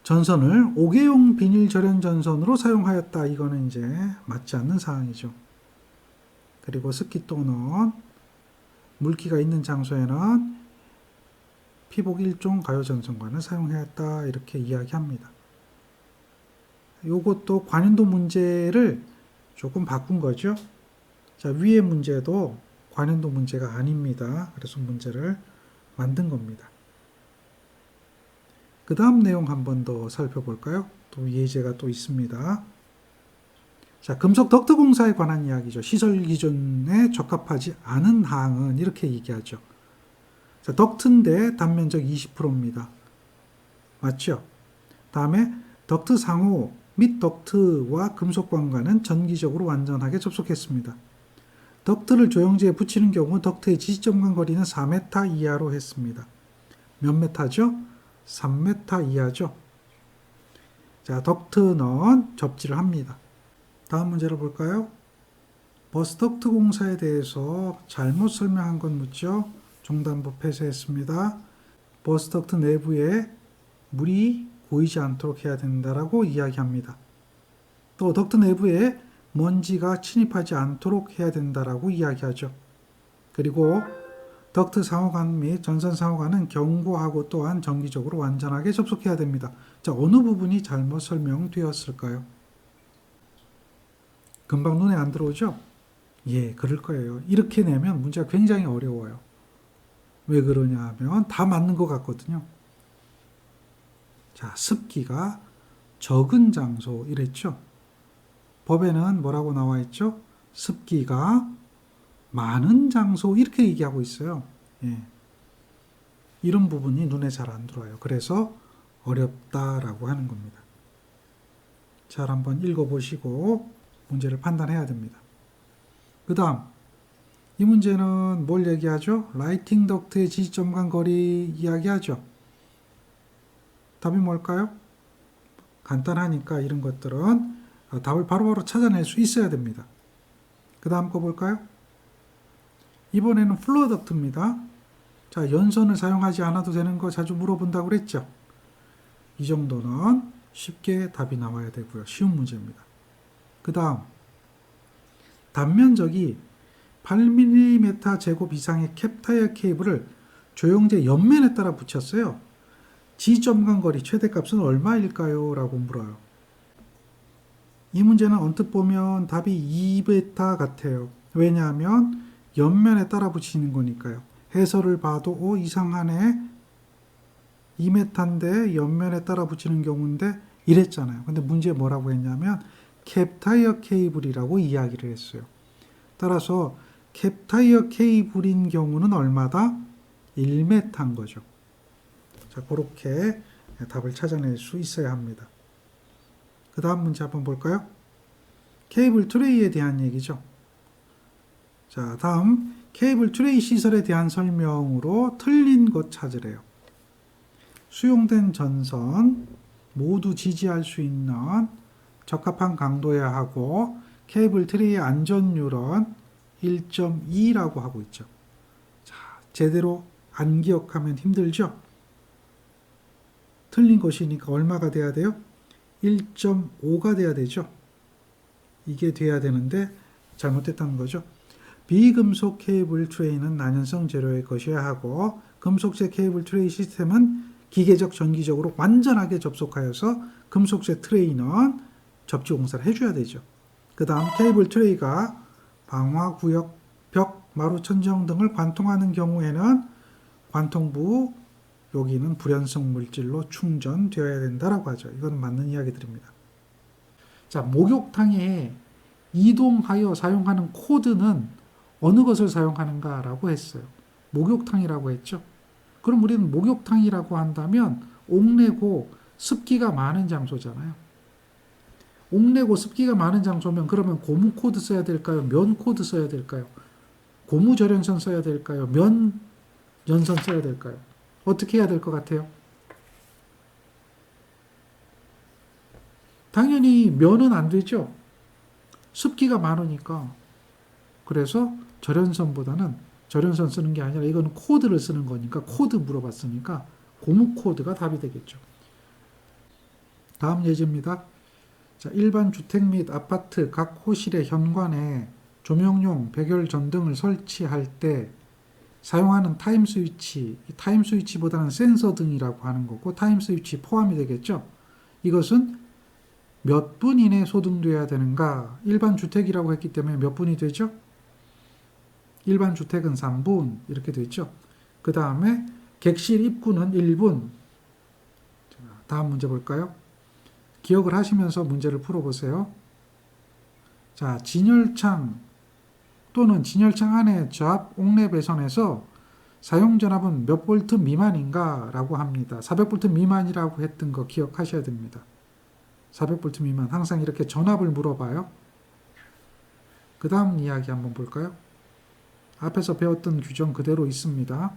전선을 5개용 비닐 절연 전선으로 사용하였다. 이거는 이제 맞지 않는 사항이죠. 그리고 습기 또는 물기가 있는 장소에는 피복 1종 가요 전선관을 사용하였다. 이렇게 이야기합니다. 요것도 관연도 문제를 조금 바꾼 거죠. 자, 위의 문제도 관연도 문제가 아닙니다. 그래서 문제를 만든 겁니다. 그 다음 내용 한 번 더 살펴볼까요? 또 예제가 또 있습니다. 자, 금속 덕트 공사에 관한 이야기죠. 시설 기준에 적합하지 않은 항은 이렇게 얘기하죠. 자, 덕트인데 단면적 20%입니다. 맞죠? 다음에 덕트 상호 및 덕트와 금속 관과는 전기적으로 완전하게 접속했습니다. 덕트를 조영지에 붙이는 경우 덕트의 지지점 거리는 4m 이하로 했습니다. 몇 메타죠? 3m 이하죠. 자, 덕트는 접지를 합니다. 다음 문제를 볼까요? 버스덕트 공사에 대해서 잘못 설명한 건 묻죠. 종단부 폐쇄했습니다. 버스덕트 내부에 물이 고이지 않도록 해야 된다라고 이야기합니다. 또 덕트 내부에 먼지가 침입하지 않도록 해야 된다라고 이야기하죠. 그리고 덕트 상호관 및 전선 상호관은 경고하고 또한 정기적으로 완전하게 접속해야 됩니다. 자, 어느 부분이 잘못 설명되었을까요? 금방 눈에 안 들어오죠? 예, 그럴 거예요. 이렇게 내면 문제가 굉장히 어려워요. 왜 그러냐 하면 다 맞는 것 같거든요. 자, 습기가 적은 장소 이랬죠? 법에는 뭐라고 나와 있죠? 습기가 많은 장소 이렇게 얘기하고 있어요. 예. 이런 부분이 눈에 잘 안 들어와요. 그래서 어렵다라고 하는 겁니다. 잘 한번 읽어보시고 문제를 판단해야 됩니다. 그 다음 이 문제는 뭘 얘기하죠? 라이팅 덕트의 지지점 간 거리 이야기하죠. 답이 뭘까요? 간단하니까 이런 것들은 답을 바로바로 찾아낼 수 있어야 됩니다. 그 다음 거 볼까요? 이번에는 플로어 덕트입니다. 자, 연선을 사용하지 않아도 되는 거 자주 물어본다고 그랬죠? 이 정도는 쉽게 답이 나와야 되고요. 쉬운 문제입니다. 그 다음 단면적이 8mm 제곱 이상의 캡타이어 케이블을 조영제 옆면에 따라 붙였어요. 지점 간 거리 최대값은 얼마일까요? 라고 물어요. 이 문제는 언뜻 보면 답이 2m 같아요. 왜냐하면 옆면에 따라 붙이는 거니까요. 해설을 봐도 이상하네. 2m인데 옆면에 따라 붙이는 경우인데 이랬잖아요. 근데 문제에 뭐라고 했냐면 캡타이어 케이블이라고 이야기를 했어요. 따라서 캡타이어 케이블인 경우는 얼마다? 1m인 거죠. 자, 그렇게 답을 찾아낼 수 있어야 합니다. 그 다음 문제 한번 볼까요? 케이블 트레이에 대한 얘기죠. 자, 다음 케이블 트레이 시설에 대한 설명으로 틀린 것 찾으래요. 수용된 전선 모두 지지할 수 있는 적합한 강도여야 하고 케이블 트레이의 안전율은 1.2라고 하고 있죠. 자, 제대로 안 기억하면 힘들죠? 틀린 것이니까 얼마가 돼야 돼요? 1.5가 돼야 되죠. 이게 돼야 되는데 잘못됐다는 거죠. 비금속 케이블 트레이는 난연성 재료의 것이어야 하고 금속재 케이블 트레이 시스템은 기계적 전기적으로 완전하게 접속하여서 금속재 트레이는 접지 공사를 해줘야 되죠. 그 다음 케이블 트레이가 방화, 구역, 벽, 마루, 천정 등을 관통하는 경우에는 관통부 여기는 불연성 물질로 충전되어야 된다라고 하죠. 이건 맞는 이야기들입니다. 자, 목욕탕에 이동하여 사용하는 코드는 어느 것을 사용하는가라고 했어요. 목욕탕이라고 했죠. 그럼 우리는 목욕탕이라고 한다면 옥내고 습기가 많은 장소잖아요. 옥내고 습기가 많은 장소면 그러면 고무 코드 써야 될까요? 면 코드 써야 될까요? 고무 절연선 써야 될까요? 면 연선 써야 될까요? 어떻게 해야 될 것 같아요? 당연히 면은 안 되죠. 습기가 많으니까. 그래서 절연선보다는 절연선 쓰는 게 아니라 이거는 코드를 쓰는 거니까 코드 물어봤으니까 고무 코드가 답이 되겠죠. 다음 예제입니다. 자, 일반 주택 및 아파트 각 호실의 현관에 조명용 백열 전등을 설치할 때 사용하는 타임 스위치, 타임 스위치보다는 센서 등이라고 하는 거고 타임 스위치 포함이 되겠죠. 이것은 몇 분 이내에 소등돼야 되는가? 일반 주택이라고 했기 때문에 몇 분이 되죠? 일반 주택은 3분 이렇게 되죠. 그 다음에 객실 입구는 1분. 다음 문제 볼까요? 기억을 하시면서 문제를 풀어보세요. 자, 진열창 또는 진열창 안에 저압 옥내 배선에서 사용 전압은 몇 볼트 미만인가? 라고 합니다. 400볼트 미만이라고 했던 거 기억하셔야 됩니다. 400볼트 미만. 항상 이렇게 전압을 물어봐요. 그 다음 이야기 한번 볼까요? 앞에서 배웠던 규정 그대로 있습니다.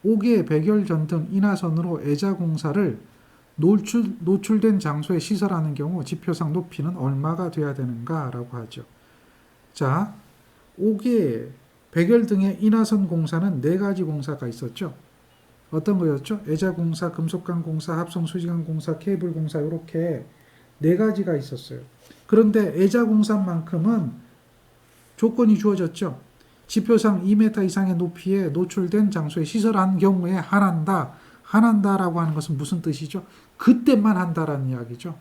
5개의 백열전등 인하선으로 애자공사를 노출된 장소에 시설하는 경우 지표상 높이는 얼마가 돼야 되는가? 라고 하죠. 자, 5개의 백열등의 인하선 공사는 4가지 공사가 있었죠. 어떤 거였죠? 애자공사, 금속관 공사, 합성 수지관 공사, 케이블 공사 이렇게 4가지가 있었어요. 그런데 애자공사만큼은 조건이 주어졌죠. 지표상 2m 이상의 높이에 노출된 장소에 시설한 경우에 한한다. 한한다라고 하는 것은 무슨 뜻이죠? 그때만 한다라는 이야기죠.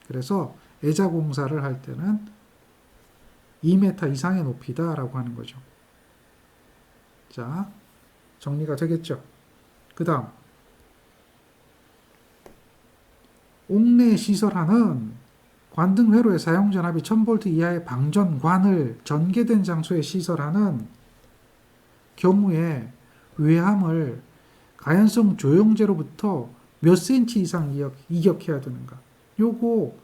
그래서 애자공사를 할 때는 2m 이상의 높이다라고 하는 거죠. 자, 정리가 되겠죠. 그 다음 옥내 시설하는 관등 회로의 사용 전압이 1000V 이하의 방전관을 전개된 장소에 시설하는 경우에 외함을 가연성 조형제로부터 몇 cm 이상 이격해야 되는가? 요거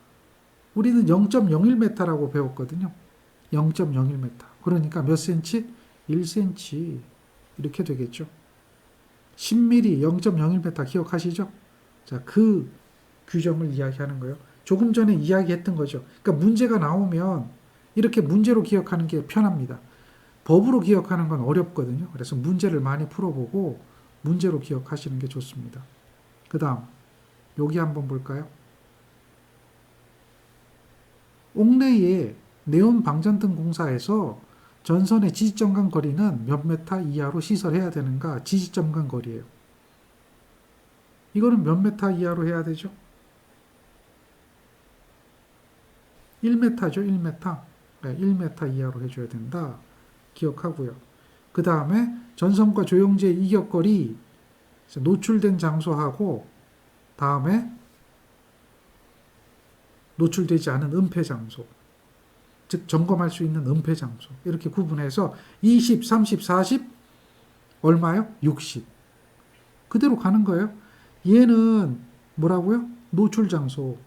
우리는 0.01m라고 배웠거든요. 0.01m. 그러니까 몇 cm? 1cm 이렇게 되겠죠. 10mm 0.01m 기억하시죠? 자, 그 규정을 이야기하는 거예요. 조금 전에 이야기했던 거죠. 그러니까 문제가 나오면 이렇게 문제로 기억하는 게 편합니다. 법으로 기억하는 건 어렵거든요. 그래서 문제를 많이 풀어보고 문제로 기억하시는 게 좋습니다. 그 다음 여기 한번 볼까요? 옥내에 네온 방전등 공사에서 전선의 지지점간 거리는 몇 메타 이하로 시설해야 되는가? 지지점간 거리예요. 이거는 몇 메타 이하로 해야 되죠? 1m죠, 1m. 네, 1m 이하로 해줘야 된다. 기억하고요. 그 다음에 전선과 조형제 이격거리 노출된 장소하고 다음에 노출되지 않은 은폐 장소, 즉 점검할 수 있는 은폐 장소 이렇게 구분해서 20, 30, 40 얼마요? 60 그대로 가는 거예요. 얘는 뭐라고요? 노출 장소.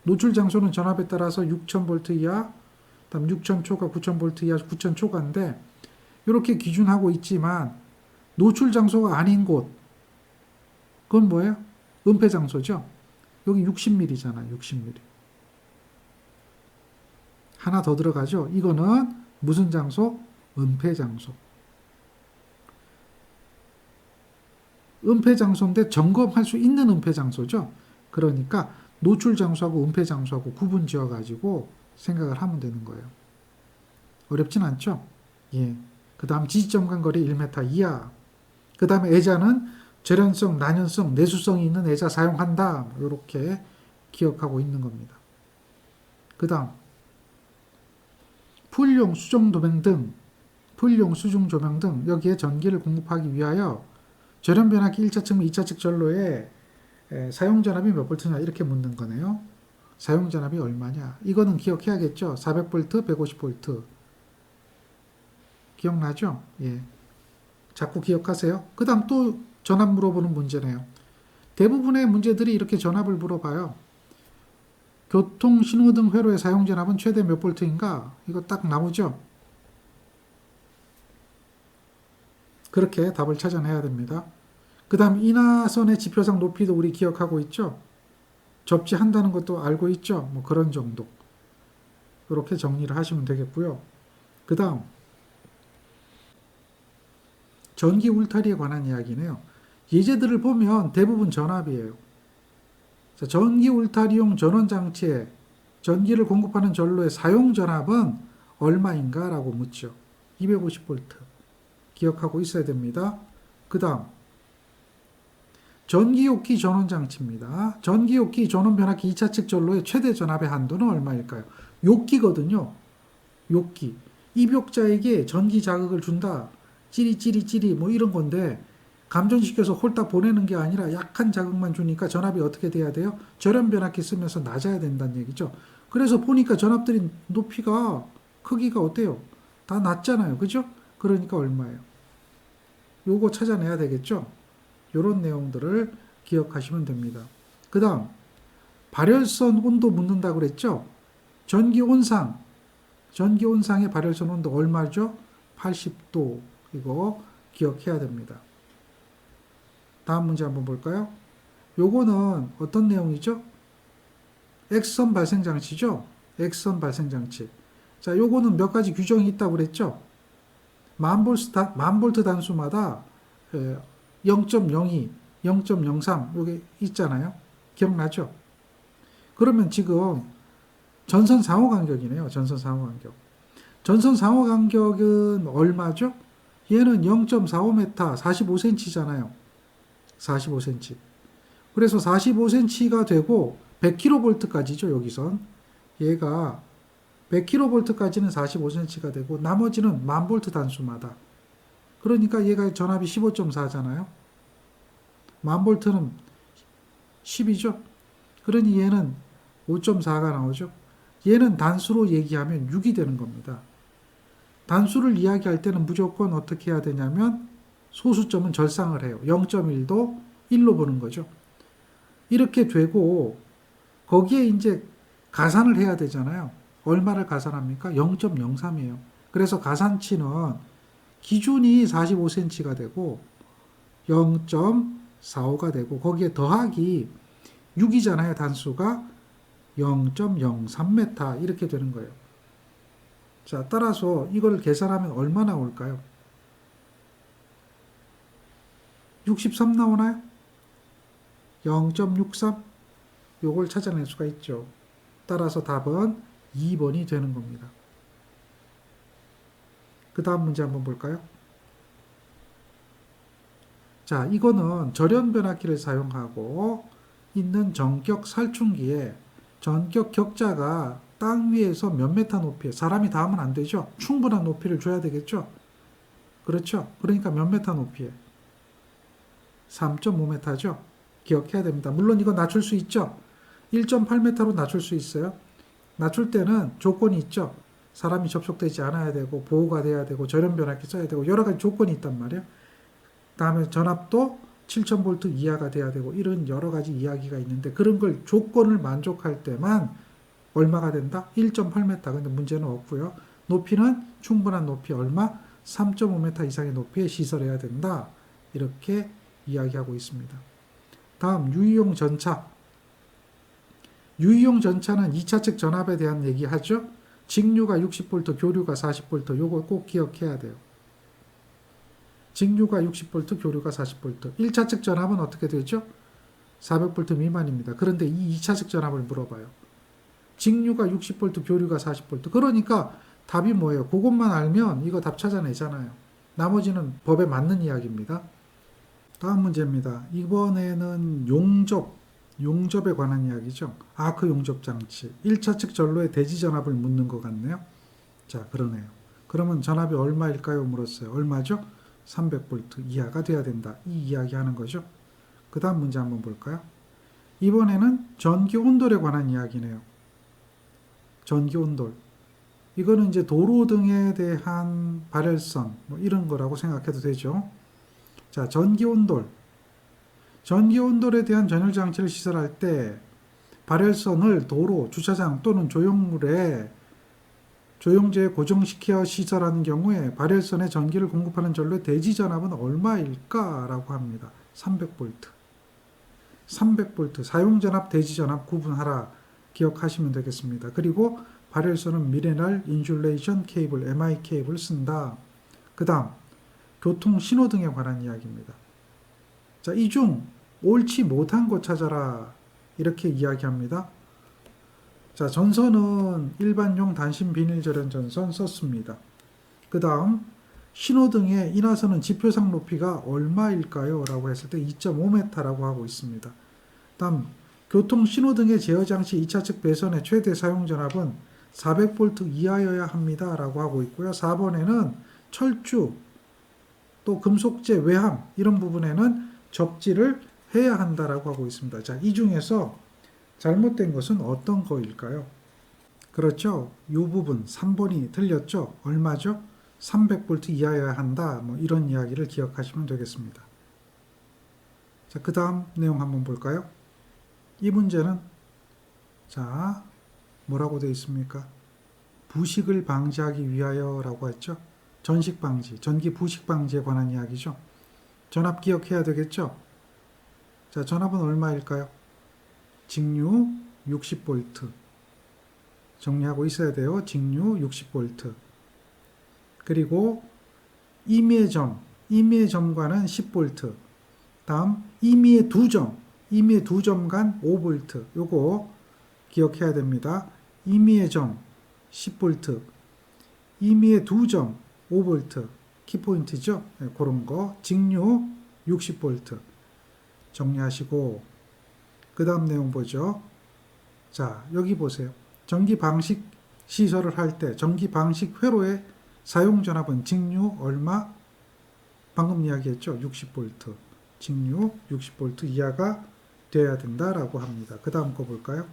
노출 장소는 전압에 따라서 6000V 이하, 다음 6000초가 9000V 이하, 9000초가인데 이렇게 기준하고 있지만 노출 장소가 아닌 곳 그건 뭐예요? 은폐 장소죠. 여기 60mm잖아요. 60mm. 하나 더 들어가죠. 이거는 무슨 장소? 은폐 장소. 은폐 장소인데 점검할 수 있는 은폐 장소죠. 그러니까 노출 장소하고 은폐 장소하고 구분 지어 가지고 생각을 하면 되는 거예요. 어렵진 않죠? 예. 그 다음 지지점간 거리 1m 이하. 그 다음에 애자는 절연성, 난연성, 내수성이 있는 애자 사용한다. 이렇게 기억하고 있는 겁니다. 그 다음 풀용 수중 조명 등, 풀용 수중 조명 등 여기에 전기를 공급하기 위하여 절연 변압기 1차측 및 2차측 전로에 사용 전압이 몇 볼트냐 이렇게 묻는 거네요. 사용 전압이 얼마냐? 이거는 기억해야겠죠. 400V, 150V. 기억나죠? 예. 자꾸 기억하세요. 그 다음 또 전압 물어보는 문제네요. 대부분의 문제들이 이렇게 전압을 물어봐요. 교통, 신호등 회로의 사용 전압은 최대 몇 볼트인가? 이거 딱 나오죠? 그렇게 답을 찾아내야 됩니다. 그 다음 인하선의 지표상 높이도 우리 기억하고 있죠? 접지한다는 것도 알고 있죠? 뭐 그런 정도. 이렇게 정리를 하시면 되겠고요. 그 다음 전기 울타리에 관한 이야기네요. 예제들을 보면 대부분 전압이에요. 자, 전기 울타리용 전원장치에 전기를 공급하는 전로의 사용 전압은 얼마인가? 라고 묻죠. 250V. 기억하고 있어야 됩니다. 그 다음 전기욕기 전원장치입니다. 전기욕기 전원변압기 2차 측 전로의 최대 전압의 한도는 얼마일까요? 욕기거든요. 욕기. 입욕자에게 전기 자극을 준다. 찌리찌리찌리 뭐 이런 건데 감전시켜서 홀딱 보내는 게 아니라 약한 자극만 주니까 전압이 어떻게 돼야 돼요? 절연변압기 쓰면서 낮아야 된다는 얘기죠. 그래서 보니까 전압들이 높이가 크기가 어때요? 다 낮잖아요. 그죠? 그러니까 얼마예요? 요거 찾아내야 되겠죠? 요런 내용들을 기억하시면 됩니다. 그 다음 발열선 온도 묻는다고 그랬죠? 전기 온상의 발열선 온도 얼마죠? 80도. 이거 기억해야 됩니다. 다음 문제 한번 볼까요? 요거는 어떤 내용이죠? 액선 발생 장치죠? 액선 발생 장치. 자, 요거는 몇 가지 규정이 있다고 그랬죠? 만 볼트 단수마다 0.02, 0.03 요게 있잖아요. 기억나죠? 그러면 지금 전선 상호 간격이네요. 전선 상호 간격. 전선 상호 간격은 얼마죠? 얘는 0.45m, 45cm잖아요. 45cm. 그래서 45cm가 되고 100kV까지죠, 여기선. 얘가 100kV까지는 45cm가 되고 나머지는 1000V 단수마다. 그러니까 얘가 전압이 15.4잖아요. 1000V는 10이죠. 그러니 얘는 5.4가 나오죠. 얘는 단수로 얘기하면 6이 되는 겁니다. 단수를 이야기할 때는 무조건 어떻게 해야 되냐면 소수점은 절상을 해요. 0.1도 1로 보는 거죠. 이렇게 되고 거기에 이제 가산을 해야 되잖아요. 얼마를 가산합니까? 0.03이에요. 그래서 가산치는 기준이 45cm가 되고 0.45가 되고 거기에 더하기 6이잖아요. 단수가 0.03m 이렇게 되는 거예요. 자, 따라서 이걸 계산하면 얼마 나올까요? 63 나오나요? 0.63? 요걸 찾아낼 수가 있죠. 따라서 답은 2번이 되는 겁니다. 그 다음 문제 한번 볼까요? 자, 이거는 절연변압기를 사용하고 있는 전격 살충기에 전격 격자가 땅 위에서 몇 메타 높이에 사람이 닿으면 안 되죠. 충분한 높이를 줘야 되겠죠. 그렇죠. 그러니까 몇 메타 높이에 3.5m죠. 기억해야 됩니다. 물론 이거 낮출 수 있죠. 1.8m로 낮출 수 있어요. 낮출 때는 조건이 있죠. 사람이 접촉되지 않아야 되고 보호가 돼야 되고 절연변압기 써야 되고 여러 가지 조건이 있단 말이에요. 다음에 전압도 7000V 이하가 돼야 되고 이런 여러 가지 이야기가 있는데 그런 걸 조건을 만족할 때만 얼마가 된다? 1.8m. 근데 문제는 없고요. 높이는 충분한 높이 얼마? 3.5m 이상의 높이에 시설해야 된다. 이렇게 이야기하고 있습니다. 다음 유의용 전차. 유의용 전차는 2차 측 전압에 대한 얘기하죠. 직류가 60V, 교류가 40V. 요거 꼭 기억해야 돼요. 직류가 60V, 교류가 40V. 1차 측 전압은 어떻게 되죠? 400V 미만입니다. 그런데 이 2차 측 전압을 물어봐요. 직류가 60V, 교류가 40V. 그러니까 답이 뭐예요? 그것만 알면 이거 답 찾아내잖아요. 나머지는 법에 맞는 이야기입니다. 다음 문제입니다. 이번에는 용접에 관한 이야기죠. 아크 용접 장치. 1차 측 전로의 대지 전압을 묻는 것 같네요. 자, 그러네요. 그러면 전압이 얼마일까요? 물었어요. 얼마죠? 300V 이하가 돼야 된다. 이 이야기 하는 거죠. 그 다음 문제 한번 볼까요? 이번에는 전기 온돌에 관한 이야기네요. 전기 온돌. 이거는 이제 도로 등에 대한 발열선, 뭐 이런 거라고 생각해도 되죠. 자, 전기 온돌. 전기 온돌에 대한 전열 장치를 시설할 때 발열선을 도로, 주차장 또는 조용제에 고정시켜 시설하는 경우에 발열선에 전기를 공급하는 전로의 대지 전압은 얼마일까라고 합니다. 300V. 300V. 사용 전압, 대지 전압 구분하라. 기억하시면 되겠습니다. 그리고 발열선은 미네랄 인슐레이션 케이블, MI 케이블 쓴다. 그 다음 교통 신호등에 관한 이야기입니다. 자, 이 중 옳지 못한 거 찾아라. 이렇게 이야기합니다. 자, 전선은 일반용 단신 비닐 절연 전선 썼습니다. 그 다음 신호등의 인화선은 지표상 높이가 얼마일까요? 라고 했을 때 2.5m라고 하고 있습니다. 다음 교통 신호등의 제어 장치 2차측 배선의 최대 사용 전압은 400V 이하여야 합니다. 라고 하고 있고요. 4번에는 철주 또 금속재 외함 이런 부분에는 접지를 해야 한다라고 하고 있습니다. 자, 이 중에서 잘못된 것은 어떤 거일까요? 그렇죠. 이 부분 3번이 틀렸죠. 얼마죠? 300V 이하여야 한다. 뭐 이런 이야기를 기억하시면 되겠습니다. 자, 그 다음 내용 한번 볼까요? 이 문제는 자, 뭐라고 되어 있습니까? 부식을 방지하기 위하여라고 했죠. 전식 방지, 전기 부식 방지에 관한 이야기죠. 전압 기억해야 되겠죠. 자, 전압은 얼마일까요? 직류 60V. 정리하고 있어야 돼요. 직류 60V. 그리고 임의의 점과는 10V. 다음 임의의 두 점 간 5V. 요거 기억해야 됩니다. 임의의 점 10V. 임의의 두 점 5V. 키포인트죠. 네, 그런 거. 직류 60V. 정리하시고 그 다음 내용 보죠. 자, 여기 보세요. 전기 방식 시설을 할 때 전기 방식 회로의 사용 전압은 직류 얼마? 방금 이야기했죠. 60V. 직류 60V 이하가 되어야 된다라고 합니다. 그 다음 거 볼까요?